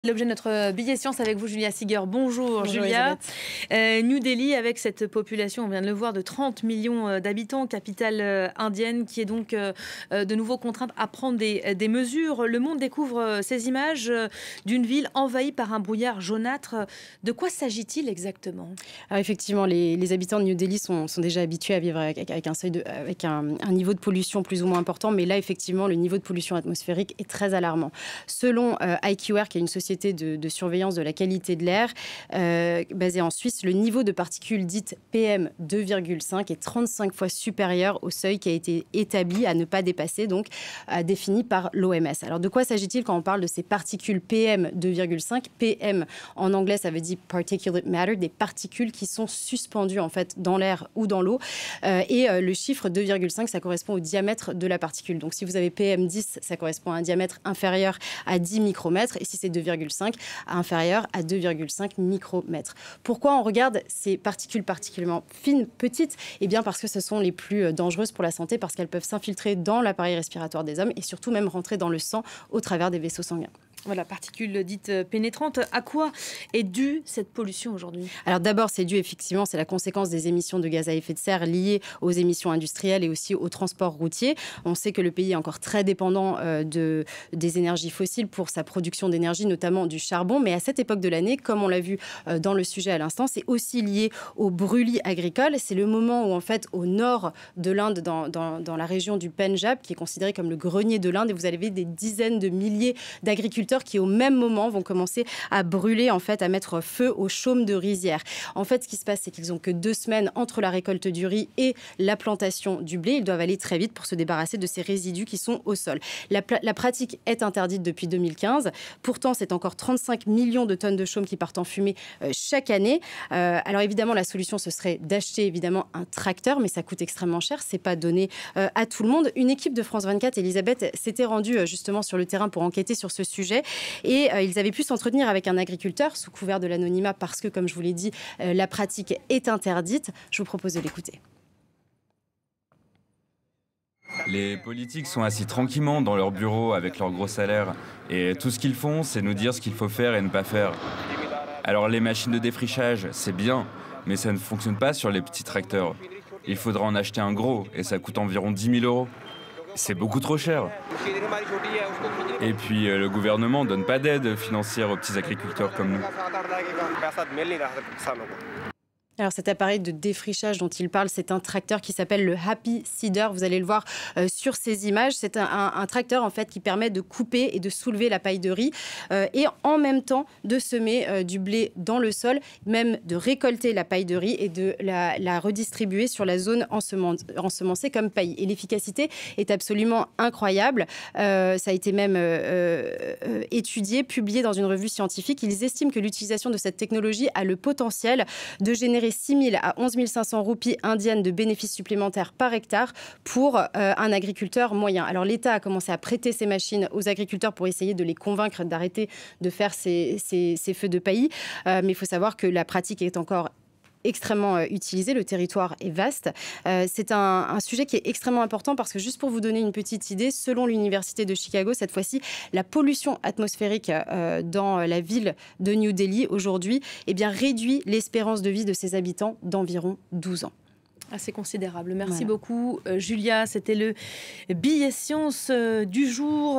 L'objet de notre billet science avec vous, Julia Siger. Bonjour, Bonjour Julia. Elisabeth. New Delhi, avec cette population, on vient de le voir, de 30 millions d'habitants, capitale indienne, qui est donc de nouveau contrainte à prendre des mesures. Le monde découvre ces images d'une ville envahie par un brouillard jaunâtre. De quoi s'agit-il exactement? Alors effectivement, les habitants de New Delhi sont déjà habitués à vivre avec un niveau de pollution plus ou moins important, mais là, effectivement, le niveau de pollution atmosphérique est très alarmant. Selon IQR, qui est une société de surveillance de la qualité de l'air basée en Suisse, le niveau de particules dites PM2,5 est 35 fois supérieur au seuil qui a été établi à ne pas dépasser, donc défini par l'OMS. Alors de quoi s'agit-il quand on parle de ces particules PM2,5? PM en anglais, ça veut dire particulate matter, des particules qui sont suspendues en fait dans l'air ou dans l'eau. Le chiffre 2,5, ça correspond au diamètre de la particule. Donc si vous avez PM10, ça correspond à un diamètre inférieur à 10 micromètres. Et si c'est 2,5, inférieur à 2,5 micromètres. Pourquoi on regarde ces particules particulièrement fines, petites? Eh bien parce que ce sont les plus dangereuses pour la santé, parce qu'elles peuvent s'infiltrer dans l'appareil respiratoire des hommes et surtout même rentrer dans le sang au travers des vaisseaux sanguins. Voilà, particules dites pénétrantes. À quoi est due cette pollution aujourd'hui? Alors d'abord, c'est dû effectivement, c'est la conséquence des émissions de gaz à effet de serre liées aux émissions industrielles et aussi au transport routier. On sait que le pays est encore très dépendant des énergies fossiles pour sa production d'énergie, notamment du charbon. Mais à cette époque de l'année, comme on l'a vu dans le sujet à l'instant, c'est aussi lié aux brûlis agricoles. C'est le moment où en fait, au nord de l'Inde, dans la région du Pendjab, qui est considérée comme le grenier de l'Inde, et vous avez des dizaines de milliers d'agriculteurs qui au même moment vont commencer à brûler, en fait, à mettre feu aux chaumes de rizières. En fait, ce qui se passe, c'est qu'ils n'ont que 2 semaines entre la récolte du riz et la plantation du blé. Ils doivent aller très vite pour se débarrasser de ces résidus qui sont au sol. La pratique est interdite depuis 2015. Pourtant, c'est encore 35 millions de tonnes de chaume qui partent en fumée chaque année. Alors évidemment, la solution, ce serait d'acheter évidemment un tracteur, mais ça coûte extrêmement cher. C'est pas donné à tout le monde. Une équipe de France 24, Elisabeth, s'était rendue justement sur le terrain pour enquêter sur ce sujet. Et ils avaient pu s'entretenir avec un agriculteur sous couvert de l'anonymat parce que, comme je vous l'ai dit, la pratique est interdite. Je vous propose de l'écouter. Les politiques sont assis tranquillement dans leur bureau avec leur gros salaire et tout ce qu'ils font, c'est nous dire ce qu'il faut faire et ne pas faire. Alors les machines de défrichage, c'est bien, mais ça ne fonctionne pas sur les petits tracteurs. Il faudra en acheter un gros et ça coûte environ 10 000 €. C'est beaucoup trop cher. Et puis le gouvernement ne donne pas d'aide financière aux petits agriculteurs comme nous. Alors cet appareil de défrichage dont il parle, c'est un tracteur qui s'appelle le Happy Seeder. Vous allez le voir sur ces images. C'est un tracteur en fait qui permet de couper et de soulever la paille de riz et en même temps de semer du blé dans le sol, même de récolter la paille de riz et de la redistribuer sur la zone ensemencée comme paille. Et l'efficacité est absolument incroyable. Ça a été même étudié, publié dans une revue scientifique. Ils estiment que l'utilisation de cette technologie a le potentiel de générer 6 000 à 11 500 roupies indiennes de bénéfices supplémentaires par hectare pour un agriculteur moyen. Alors l'État a commencé à prêter ces machines aux agriculteurs pour essayer de les convaincre d'arrêter de faire ces feux de paillis. Mais il faut savoir que la pratique est encore extrêmement utilisé, le territoire est vaste. C'est un sujet qui est extrêmement important parce que, juste pour vous donner une petite idée, selon l'université de Chicago, cette fois-ci, la pollution atmosphérique dans la ville de New Delhi aujourd'hui réduit l'espérance de vie de ses habitants d'environ 12 ans. Assez considérable. Merci beaucoup, Julia. C'était le billet science du jour.